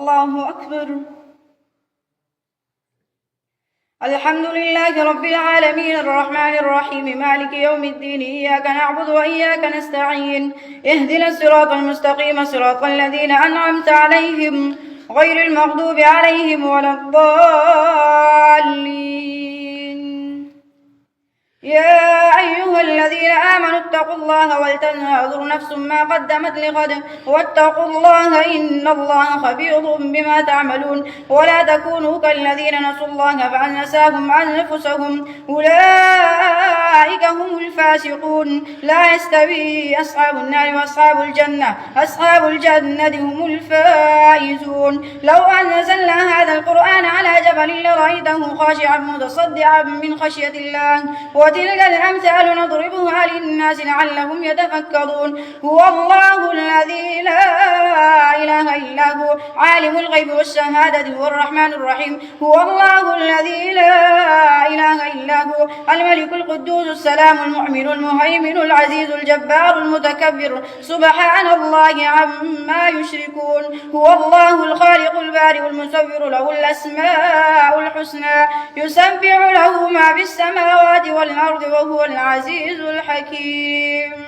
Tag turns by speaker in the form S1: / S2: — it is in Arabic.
S1: الله أكبر. الحمد لله رب العالمين الرحمن الرحيم مالك يوم الدين إياك نعبد وإياك نستعين اهدنا الصراط المستقيم صراط الذين أنعمت عليهم غير المغضوب عليهم ولا الضالين. يا أيها الذين آمنوا اتقوا الله ولتنظر نفس ما قدمت لغد واتقوا الله إن الله خبير بما تعملون. ولا تكونوا كالذين نسوا الله فأنساهم أنفسهم أولئك هم الفاسقون. لا يستوي أصحاب النار وأصحاب الجنة أصحاب الجنة هم الفائزون. لو أنزلنا هذا القرآن على جبل لرأيته خاشعا متصدعا من خشية الله. وتلك الأمثال نضربها للناس لعلهم يتفكرون. هو الله الذي لا إله إلا هو عالم الغيب والشهادة هو الرحمن الرحيم. هو الله الذي لا إله إلا هو الملك القدوس السلام المؤمن المهيمن العزيز الجبار المتكبر سبحان الله عما يشركون. هو الله الخالق البارئ المصور له الأسماء الحسنى يسبح له ما في السماوات والأرض وهو العزيز الحكيم.